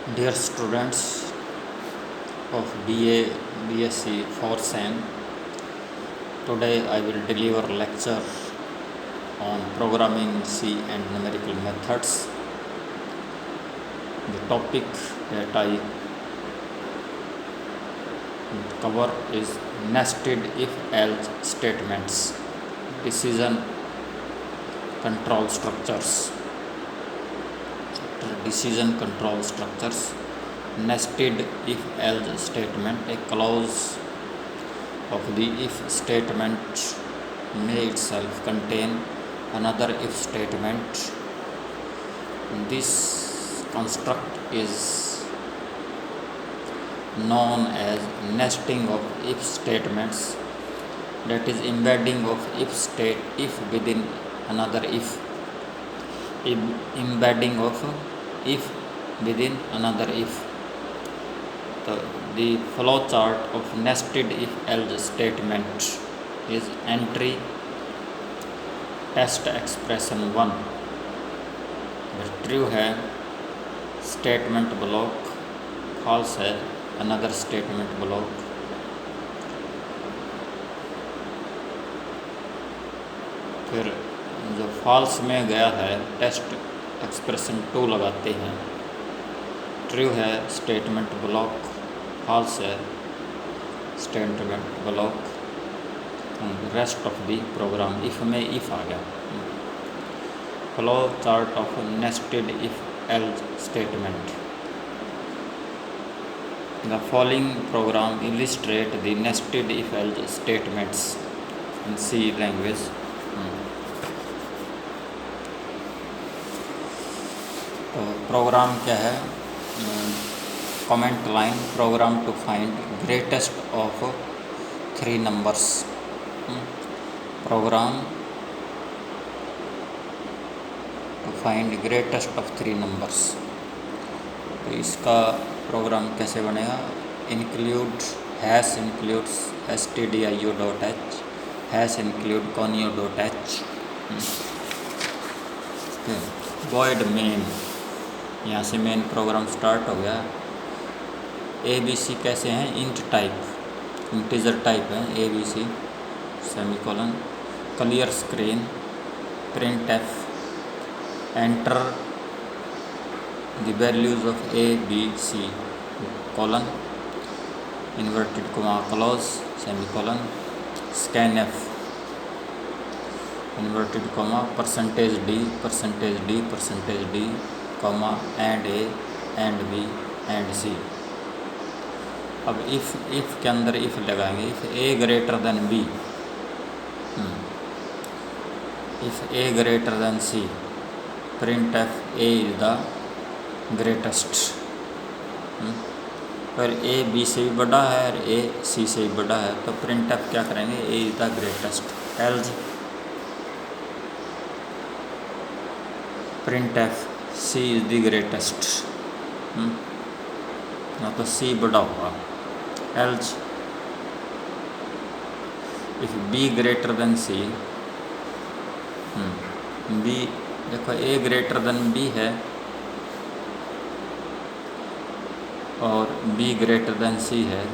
Dear students of BA, BSc 4th Sem, today I will deliver lecture on programming in C and numerical methods. The topic that I cover is nested if-else statements, decision control structures. Decision control structures. Nested if-else statement, a clause of the if statement may itself contain another if statement. This construct is known as nesting of if statements, that is embedding of if within another if, embedding of if within another if. The flow chart of nested if-else statement is entry test expression 1, अगर true है statement block, false है another statement block. फिर जो false में गया है test expression 2 लगाते हैं, ट्रू है स्टेटमेंट ब्लॉक, फॉल्स है statement block, rest of the program if में इफ आ गया। Flow chart of nested if else statement. The following program illustrate the nested if else statements in C language. तो program क्या है? Comment line, program to find greatest of 3 numbers. Program to find greatest of 3 numbers. तो इसका program कैसे बनेगा? Include hash includes stdio.h, hash include conio.h, void main, यहाँ से main program start हो गया। ABC कैसे हैं? इंट टाइप, इंटीजर टाइप है ABC, semicolon, clear screen, print F, enter the values of ABC, colon, inverted comma close, semicolon, scan F, inverted comma, percentage D, comma, and A, and B, and C. अब if के अंदर if लगाएंगे, if A greater than B, if A greater than C, print F A is the greatest. पर A B से भी बड़ा है और ए सी से भी बड़ा है, तो प्रिंट एफ क्या करेंगे? A is the greatest. Else printf C is the greatest, ना तो सी बड़ा होगा। Else if B greater than C, B देखो ए ग्रेटर देन बी है और बी ग्रेटर देन सी है,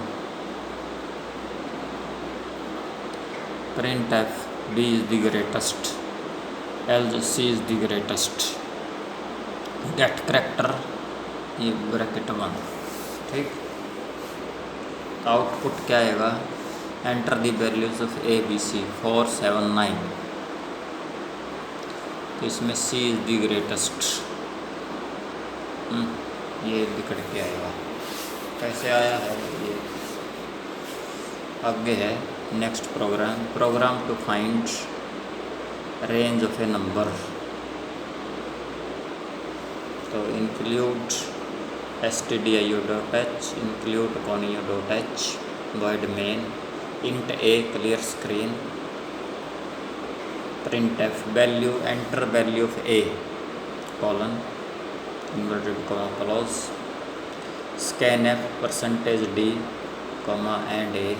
printf B is the greatest, else C is the greatest. Get character, ये bracket 1, ठीक। आउटपुट क्या आएगा? Enter the values of ABC 4, 7, 9। तो इसमें C इज़ द ग्रेटेस्ट, ये निकल के आएगा। कैसे आया है ये? आगे है next program to find range of a number. तो include stdio.h, include conio.h, void main, int a, clear screen, print f, value, enter value of a, colon, inverted comma close, scan f, percentage d, comma, and a.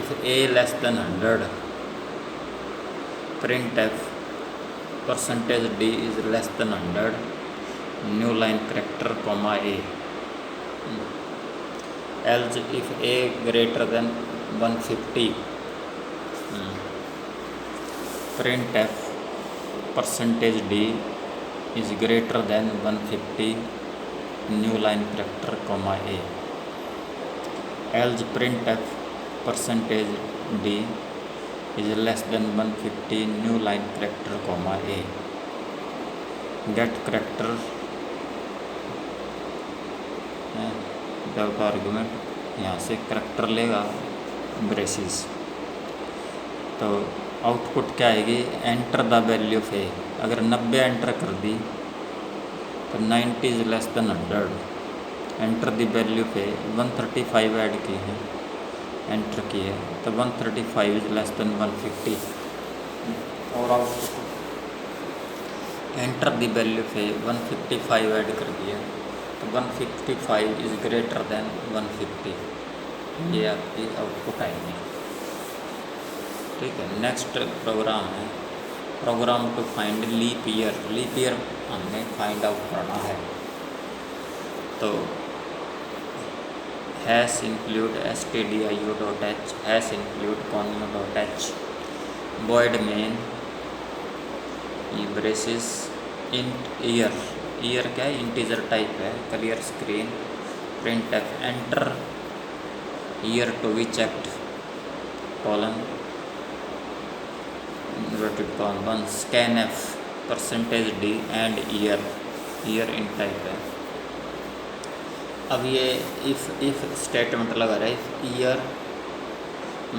If a less than 100, print f percentage d is less than 100, new line character comma a. Else if a greater than 150, printf percentage d is greater than 150 new line character comma a. Else printf percentage d is less than 150 new line character comma a. Get character dot argument, यहाँ से character लेगा braces, तो output क्या आएगी, enter the value of ए। अगर 90 enter कर दी तो 90 is less than 100, enter the value of A. 135 add की है, एंटर की है, तो 135 इज लेस देन 150। और output enter the value of A, 155 add कर दिया तो 155 इज ग्रेटर देन 150। ये आपकी आउटपुट आएगी। ठीक है, नेक्स्ट प्रोग्राम है program to find leap year. Leap year हमने फाइंड आउट करना है, तो hash include stdio.h hash include conio.h void main braces int year. Year क्या है, इंटीजर टाइप है। Clear screen printf enter year to be checked colon inverted colon scanf percentage d and year in type है। अब ये if statement लगा रहा है, if year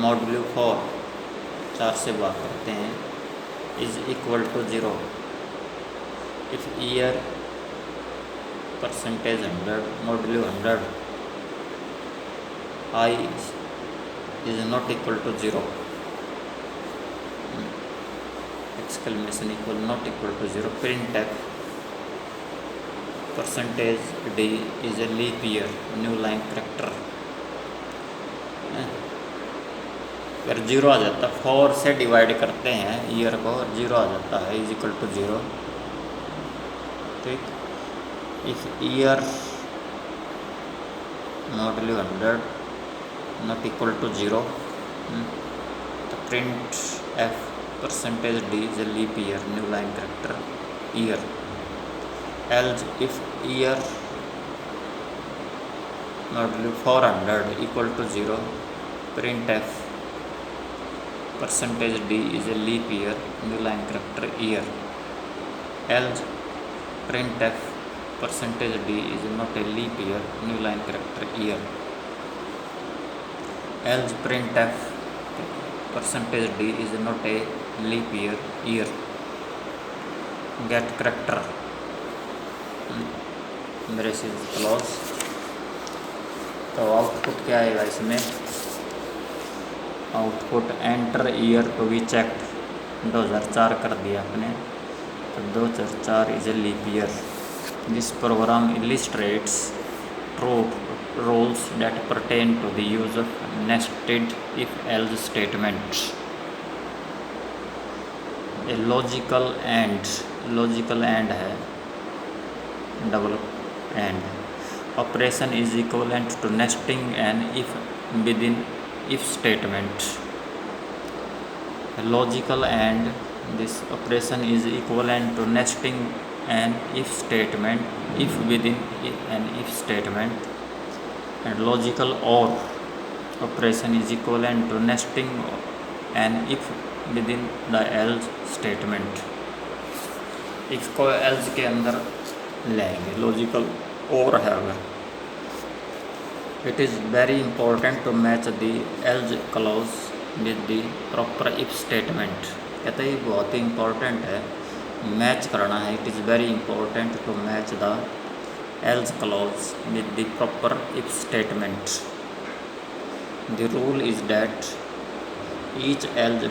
modulo 4 4 से बात करते हैं is equal to 0, if year percentage 100 modulo 100 I is not equal to 0, exclamation equal not equal to 0, printf percentage d is a leap year new line character. अगर 0 आ जाता, 4 से डिवाइड करते हैं year को और 0 आ जाता है इज इक्वल टू 0। ठीक, if year modulo 100 not equal to 0, तो printf percentage d is a leap year new line character year. else if year modulo 400 equal to 0, printf percentage d is a leap year new line character year. else printf percentage d is not a leap year new line character year. else printf percentage d is not a leap year get character braces clause. तो output क्या आएगा इसमें, output enter year to be checked 2004 कर दिया आपने, तो 2004 is a leap year. This program illustrates true rules that pertain to the use of nested if else statements. A logical and है, double and operation is equivalent to nesting and if within if statement. Logical and this operation is equivalent to nesting and if statement if within an if statement, and logical और operation is equivalent to nesting and if within the else statement. If को else के अंदर लेंगे, logical और है अगर। It is very important to match the else clause with the proper if statement. कहते हैं ये बहुत ही इंपॉर्टेंट है, मैच करना है। It is very important to match the else clause with the proper if statement. The rule is that each else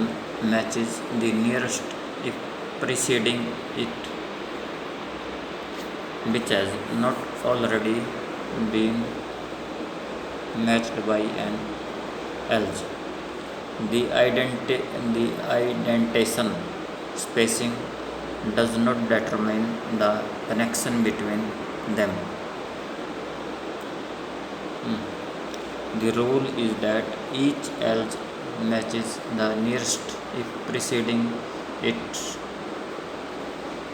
matches the nearest if preceding it which has not already been matched by an else. The indentation spacing does not determine the connection between them. The rule is that each else matches the nearest if preceding it,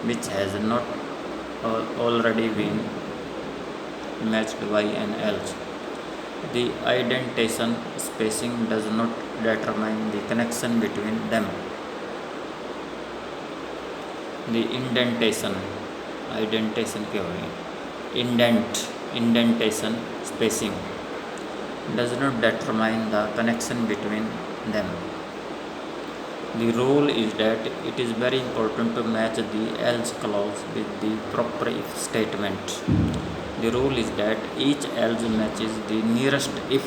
which has not already been matched by an else. The indentation spacing does not determine the connection between them. The indentation क्या होगी? Indentation spacing does not determine the connection between them. The rule is that it is very important to match the else clause with the proper if statement. The rule is that each else matches the nearest if.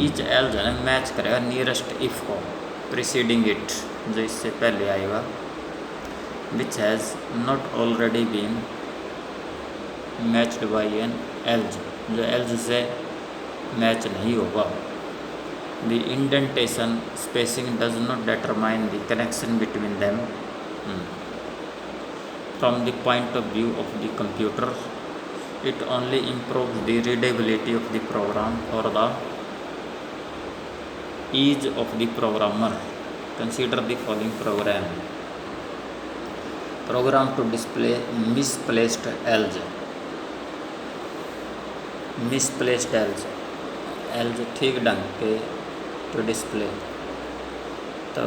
each else match करेगा nearest if को preceding it, जो इससे पहले आएगा, which has not already been matched by an else, जो else से match नहीं होगा. The indentation spacing does not determine the connection between them. From the point of view of the computer, it only improves the readability of the program or the ease of the programmer. Consider the following program to display misplaced else. else ठीक ढंग के to display. तो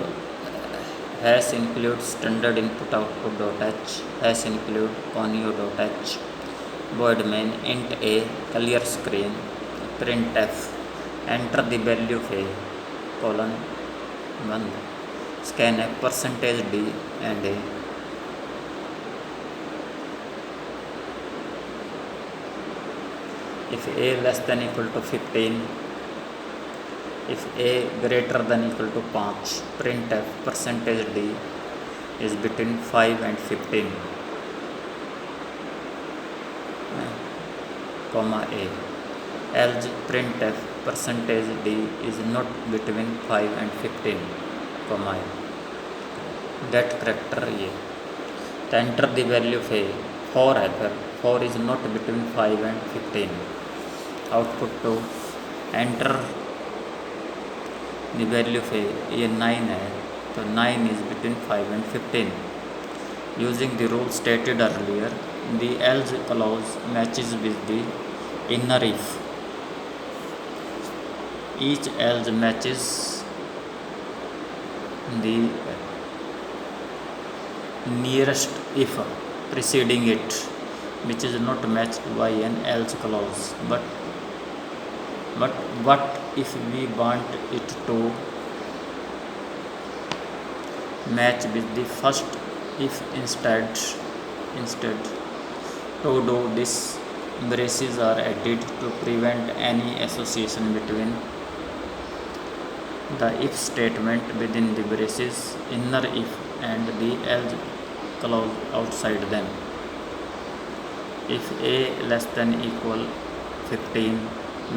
hash include standard input output.h, hash include conio.h, void main int a, clear screen, printf, enter the value of a, colon 1, scanf percentage d and a. If a less than equal to 15, if a greater than equal to 5, printf percentage d is between 5 and 15, comma a. Else printf percentage d is not between 5 and 15, comma a. Get character ये. तो enter the value of a, 4 है, फिर 4 is not between 5 and 15. Output to enter the value of a, ये 9 है, तो 9 is between 5 and 15. Using the rule stated earlier, the else clause matches with the inner if. Each else matches the nearest if preceding it, which is not matched by an else clause. But what if we want it to match with the first if instead? To do this, braces are added to prevent any association between the if statement within the braces, inner if, and the else clause outside them. If a less than equal 15,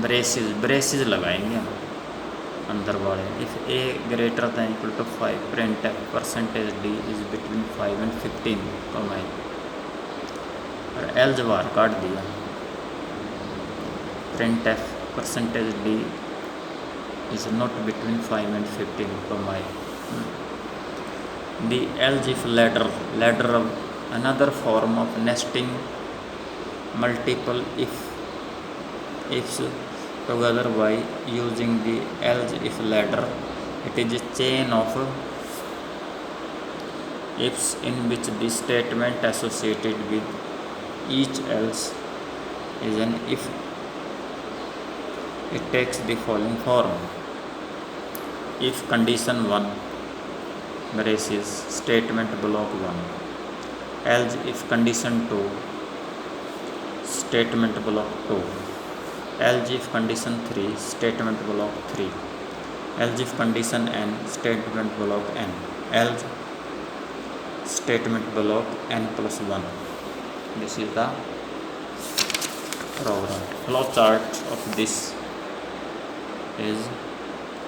braces लगाएंगे हम अंदर वाले. If a greater than equal to 5, printf percentage d is between 5 and 15, comma a. और else बाहर काट दिया. printf percentage d is not between 5 and 15, comma a. The else if ladder of another form of nesting multiple ifs together by using the else if ladder. It is a chain of ifs in which the statement associated with each else is an if. It takes the following form: if condition 1, braces, statement block 1, else if condition 2, statement block 2, else if condition 3, statement block 3, else if condition n, statement block n, else statement block n plus 1. This is the program. Flow chart of this is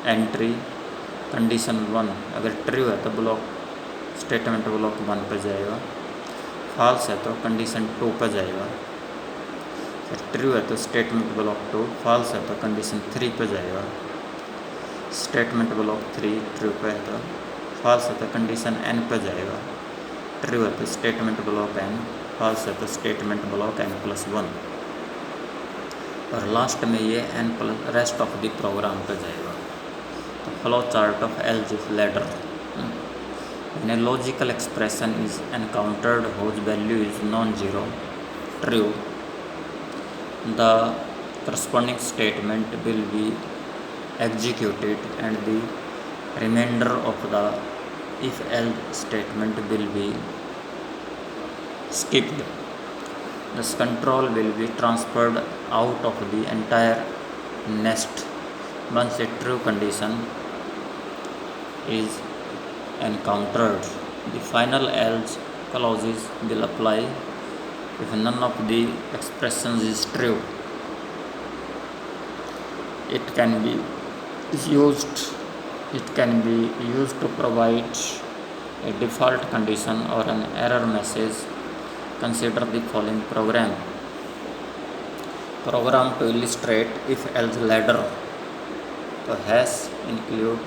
entry condition 1 अगर true है तो block statement block 1 पर जाएगा, false है तो condition 2 पर जाएगा, फिर ट्रू है तो स्टेटमेंट ब्लॉक 2, फॉल्स है तो कंडीशन 3 पर जाएगा, स्टेटमेंट ब्लॉक 3 ट्रू पे है तो फॉल्स है तो कंडीशन n पर जाएगा, ट्रू है तो स्टेटमेंट ब्लॉक n, फॉल्स है तो स्टेटमेंट ब्लॉक n+1, और लास्ट में ये n plus rest of the program पर जाएगा। तो flow chart of else if ladder. When a logical expression is encountered whose value is non-zero, true, the corresponding statement will be executed and the remainder of the if-else statement will be skipped. Thus control will be transferred out of the entire nest once a true condition is encountered. The final else clauses will apply if none of the expressions is true. It can be used to provide a default condition or an error message. Consider the following program to illustrate if-else ladder. तो hash include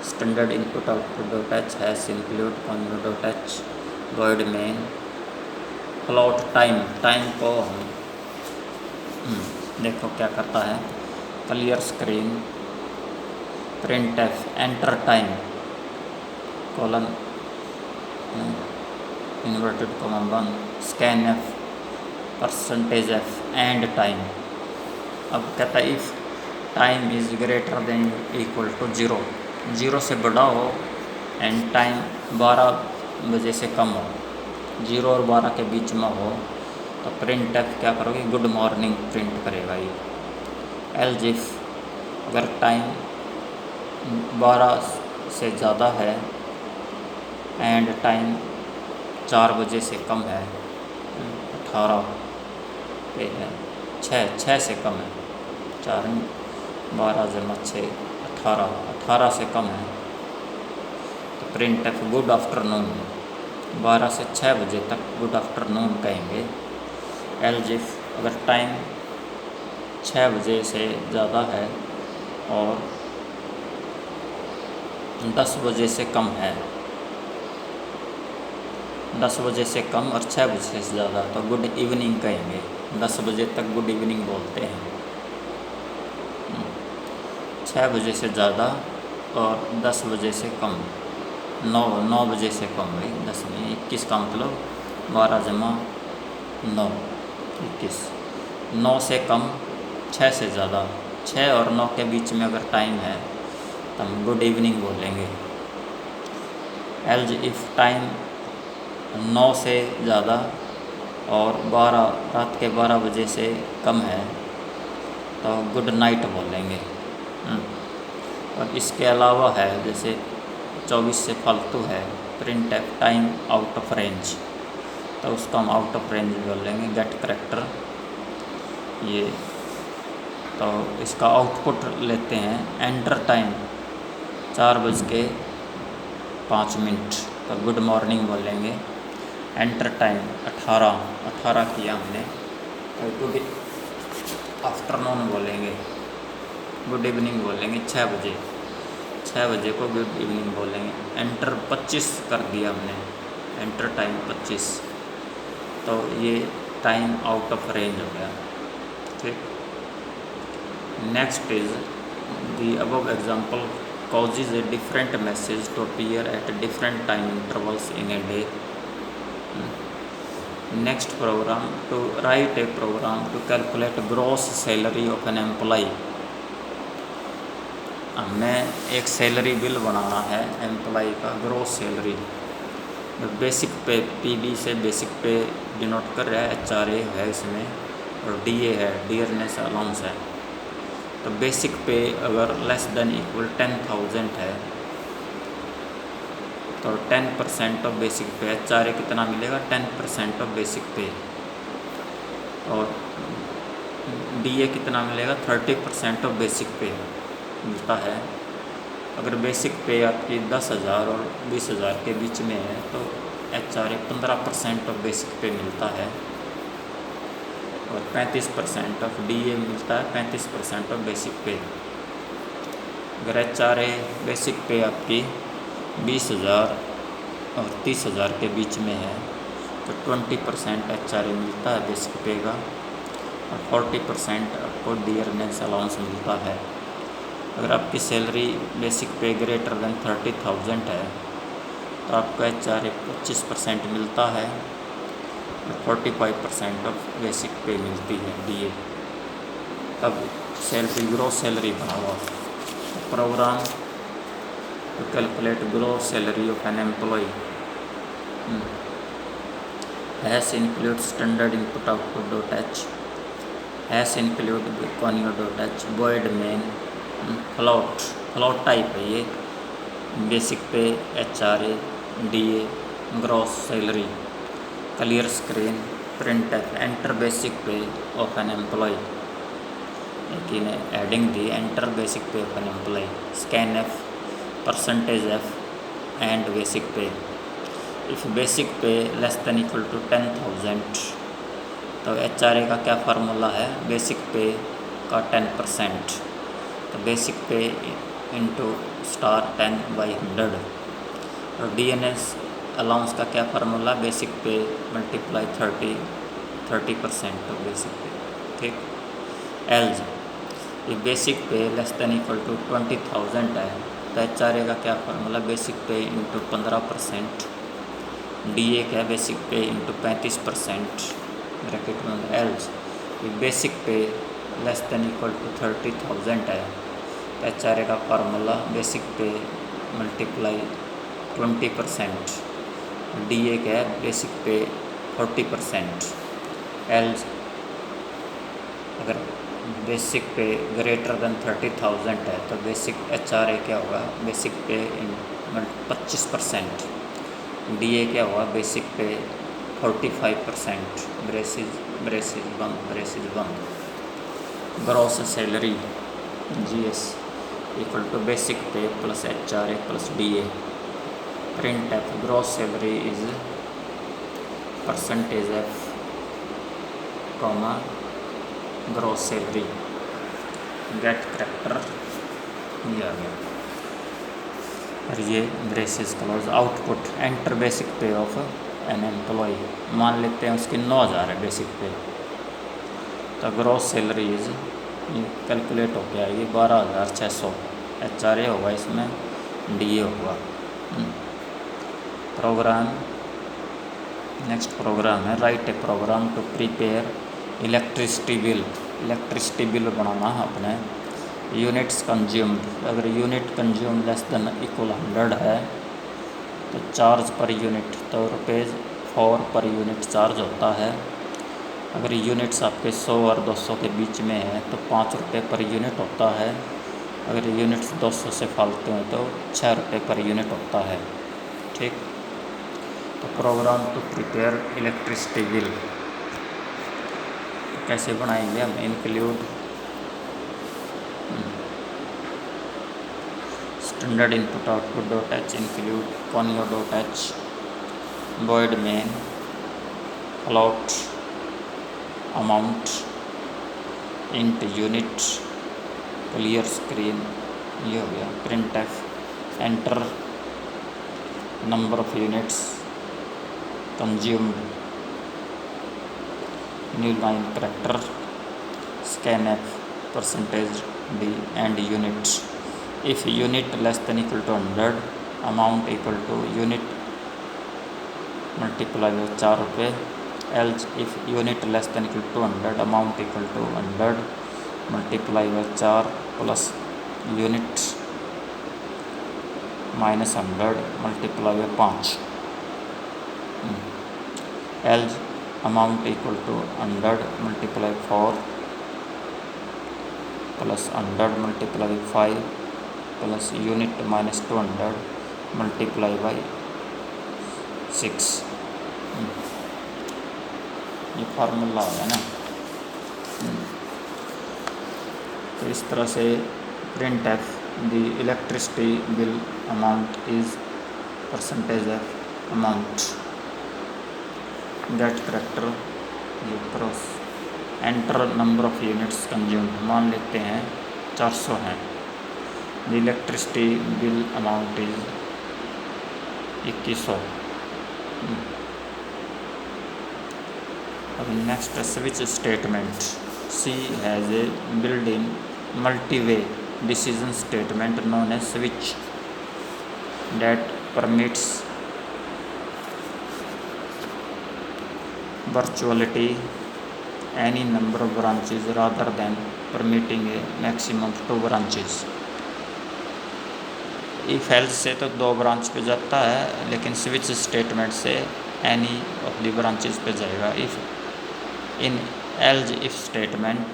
standard input output.h, hash include convo.h, void main, float time को हम देखो क्या करता है, clear screen, printf, enter time, colon inverted comma 1, scanf, %f, and time. अब कहता है if time is greater than equal to 0, 0 से बड़ा हो एंड टाइम 12 बजे से कम हो, 0 और 12 के बीच में हो, तो printf क्या करोगे, गुड मॉर्निंग प्रिंट करेगा ये। एल्जिफ अगर टाइम 12 से ज़्यादा है एंड टाइम 4 बजे से कम है, 18 पे है, 6 से कम है, 4 12 जमा 6 18 से कम है, तो printf गुड आफ्टरनून, 12 से 6 बजे तक गुड आफ्टरनून कहेंगे। एल्जिफ अगर टाइम 6 बजे से ज़्यादा है और 10 बजे से कम है, 10 बजे से कम और 6 बजे से ज़्यादा, तो गुड इवनिंग कहेंगे। 10 बजे तक गुड इवनिंग बोलते हैं, 6 बजे से ज़्यादा और 10 बजे से कम, 9 बजे से कम भाई, 10 में 21 का मतलब 12 जमा 9 21, 9 से कम 6 से ज़्यादा, 6 और 9 के बीच में अगर टाइम है तो हम गुड इवनिंग बोलेंगे। एल्ज इफ़ टाइम 9 से ज़्यादा और 12 रात के 12 बजे से कम है तो गुड नाइट बोलेंगे। और इसके अलावा है जैसे 24 से फालतू है, printf time out of range, तो उसको हम आउट ऑफ रेंज बोलेंगे। गेट करेक्टर, ये तो इसका आउटपुट लेते हैं, एंटर टाइम 4:05, तो गुड मॉर्निंग बोलेंगे। एंटर टाइम 18 किया हमने, तो गुड आफ्टरनून बोलेंगे, गुड इवनिंग बोलेंगे। 6 बजे को गुड इवनिंग बोलेंगे। एंटर 25 कर दिया हमने, एंटर टाइम 25, तो ये टाइम आउट ऑफ रेंज हो गया। ठीक, next is the above example causes a different message to appear at different time intervals in a day. Next program, to write a program to calculate gross salary of an employee. हमें एक salary bill बनाना है employee का, gross salary. Basic पे PB से basic पे denote कर रहा है, HRA है इसमें, और DA है, डियरनेस अलाउंस है। तो बेसिक पे अगर लेस देन इक्वल 10,000 है तो 10% ऑफ बेसिक पे, HRA कितना मिलेगा, 10% ऑफ बेसिक पे, और DA कितना मिलेगा, 30% ऑफ बेसिक पे मिलता है। अगर बेसिक पे आपकी 10,000 और 20,000 के बीच में है तो HRA 15% ऑफ बेसिक पे मिलता है और 35% ऑफ DA मिलता है 35% ऑफ बेसिक पे। अगर HRA बेसिक पे आपकी 20,000 और 30,000 के बीच में है तो 20% HRA मिलता है बेसिक पे का और 40% आपको डियरनेस अलाउंस मिलता है। अगर आपकी सैलरी बेसिक पे ग्रेटर देन 30,000 है तो आपको HRA 25% मिलता है और 45% ऑफ बेसिक पे मिलती है DA। अब सैलरी ग्रॉस सैलरी बना हुआ program to calculate gross salary of an employ hash include standard input output dot h hash include conio dot h void main float type है ये basic pay HRA DA gross salary clear screen print enter basic pay of an employ लेकिन adding the enter basic pay of an employ scan F percentage F and basic pay if basic pay less than equal to 10,000 तो HRA का क्या formula है basic पे का 10% तो basic पे into star 10/100 और DNS अलाउंस का क्या फार्मूला बेसिक पे मल्टीप्लाई 30% तो बेसिक पे ठीक। एल्ज ये basic pay less than equal to 20,000 है तो HRA का क्या फार्मूला बेसिक पे इंटू 15% DA क्या बेसिक पे इंटू 35% ब्रैकेट में एल्ज ये basic pay less than equal to 30,000 है तो HRA का फार्मूला बेसिक पे मल्टीप्लाई 20% DA क्या है बेसिक पे 40% एल्स अगर बेसिक पे ग्रेटर देन 30,000 है तो बेसिक HRA क्या होगा बेसिक पे 25% DA क्या होगा बेसिक पे 45% ब्रेसिज बंद gross salary GS equal to basic pay plus HRA plus DA print F gross salary is percentage F comma gross salary get character ये आ गया और ये braces close output enter basic pay of an employee मान लेते हैं उसकी 9,000 है बेसिक पे तो ग्रॉस सैलरी इज कैलकुलेट हो गया ये 12,600 HRA होगा इसमें DA होगा। प्रोग्राम नेक्स्ट प्रोग्राम है write a program to prepare electricity bill बनाना अपने यूनिट्स कंज्यूम्ड अगर unit consume less than equal 100 है तो चार्ज पर यूनिट तो रुपीज़ 4 पर यूनिट चार्ज होता है। अगर यूनिट्स आपके 100 और 200 के बीच में है तो 5 रुपये पर यूनिट होता है। अगर यूनिट्स 200 से फालतू हैं तो 6 रुपये पर यूनिट होता है ठीक। तो program to prepare electricity bill कैसे बनाएंगे हम include standard input output dot h include conio dot h void main float amount int unit clear screen ये हो गया print f enter number of units consumed new line character scan f percentage d and units if unit less than equal to 100 amount equal to unit multiply with 4 रुपये else if unit less than equal to 100 amount equal to 100 multiply with 4 plus unit minus 100 multiply with 5 else amount equal to 100 multiply 4 plus 100 multiply 5 plus unit minus 200 multiply by 6 ये formula है ना। तो इस तरह से print F The electricity bill amount is percentage of amount. Get character ये cross. Enter number of units consumed. मान लेते हैं 400 हैं. The electricity bill amount is 2100. अब next switch statement. C has a built in multiway decision statement known as switch that permits virtuality any number of branches rather than permitting a maximum of 2 branches. If else से तो 2 branch पे जाता है, लेकिन switch statement से any of the branches पे जाएगा. If in else if statement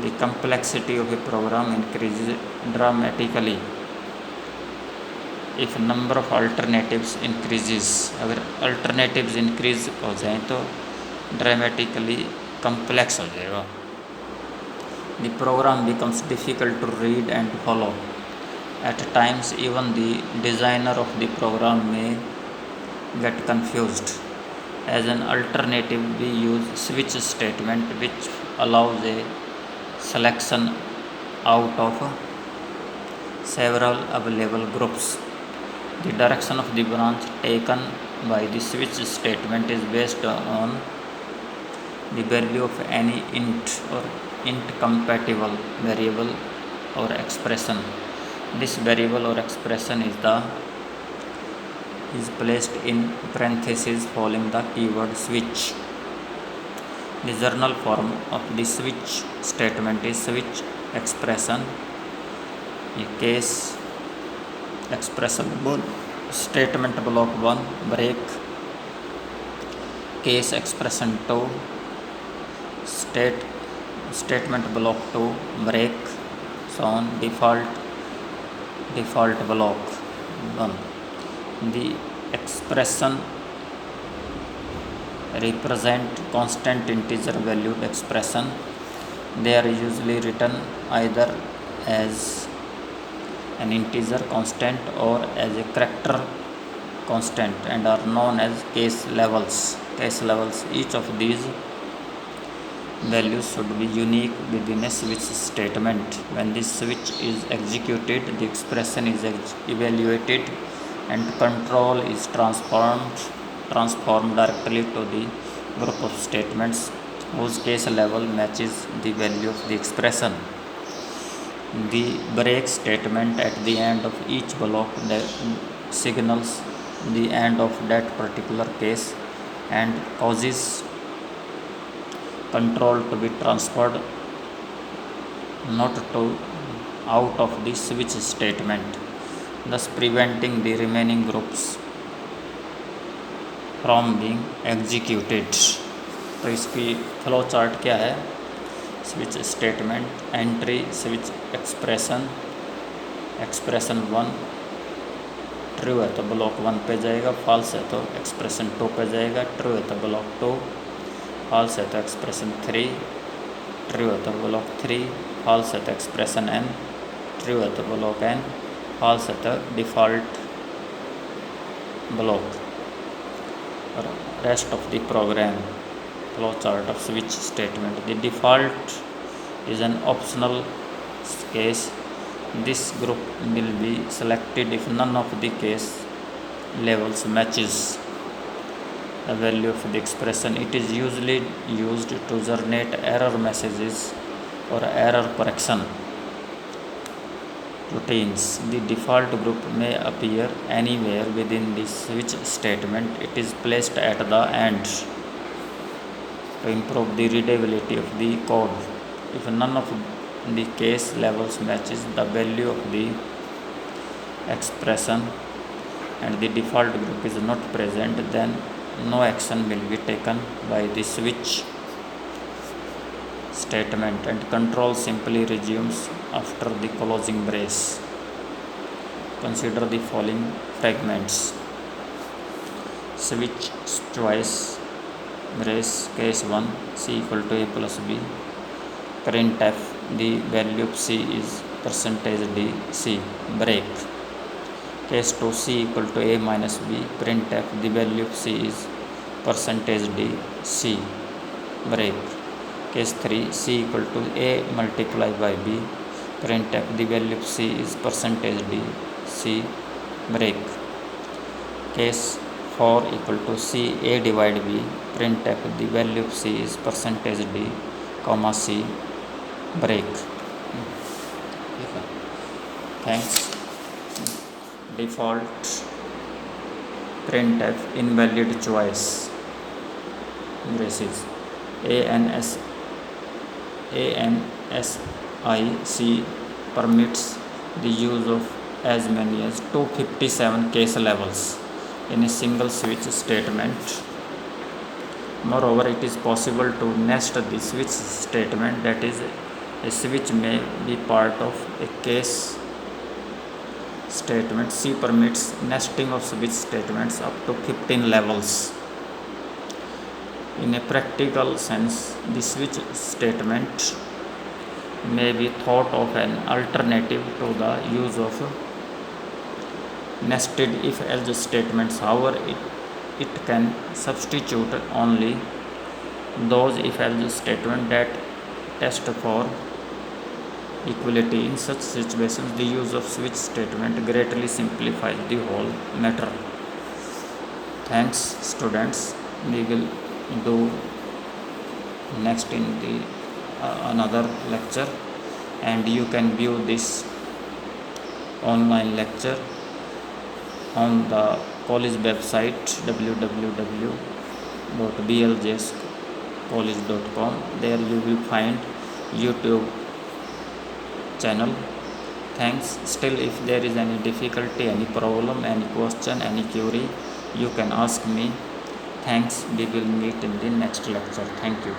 the complexity of a program increases dramatically if number of alternatives increases. अगर alternatives increase हो जाएं तो dramatically complex हो जाएगा. The program becomes difficult to read and follow. At times even the designer of the program may get confused. As an alternative we use switch statement which allows a selection out of several available groups. The direction of the branch taken by the switch statement is based on the value of any int or int compatible variable or expression. This variable or expression is placed in parentheses following the keyword switch. The journal form of the switch statement is switch expression, ये case expression 1, statement block 1 break, case expression 2, statement block 2 break, so on. Default block 1. The expression represent constant integer valued expression. They are usually written either as an integer constant or as a character constant and are known as case levels. Each of these values should be unique within a switch statement. When this switch is executed, the expression is evaluated and control is transformed directly to the group of statements whose case level matches the value of the expression. The break statement at the end of each block signals the end of that particular case and causes control to be transferred not to out of the switch statement, thus preventing the remaining groups from being executed. तो इसकी flow chart क्या है? Switch statement entry switch expression 1 true है तो block 1 पे जाएगा, false है तो एक्सप्रेशन 2 पे जाएगा, ट्रू है तो ब्लॉक 2, फॉल्स है तो एक्सप्रेशन 3, ट्रू है तो ब्लॉक 3, फॉल्स है तो एक्सप्रेशन n, ट्रू है तो ब्लॉक n, फॉल्स है तो default block. Rest of the program flow chart of switch statement. The default is an optional case. This group will be selected if none of the case levels matches the value of the expression. It is usually used to generate error messages or error correction routines. The default group may appear anywhere within the switch statement. It is placed at the end to improve the readability of the code. If none of the case levels matches the value of the expression and the default group is not present, then no action will be taken by the switch statement and control simply resumes after the closing brace. Consider the following fragments. Switch choice brace case 1 c equal to a plus b. Printf the value of c is percentage D, C, break. Case 2, C equal to A minus B, printf, the value of C is percentage D, C, break. Case 3, C equal to A multiplied by B, printf, the value of C is percentage D, C, break. Case 4 equal to C A divided B, printf, the value of C is percentage D, comma C, break. Thanks. Default printf invalid choice braces ANSIC permits the use of as many as 257 case levels in a single switch statement. Moreover, it is possible to nest the switch statement, that is, a switch may be part of a case statement. C permits nesting of switch statements up to 15 levels. In a practical sense, the switch statement may be thought of an alternative to the use of nested if-else statements. However, it can substitute only those if-else statements that test for equality. In such situations, the use of switch statement greatly simplifies the whole matter. Thanks, students. We will do next in the another lecture, and you can view this online lecture on the college website www.bljscollege.com. There you will find YouTube channel. Thanks. Still, if there is any difficulty, any problem, any question, any query, you can ask me. Thanks. We will meet in the next lecture. Thank you.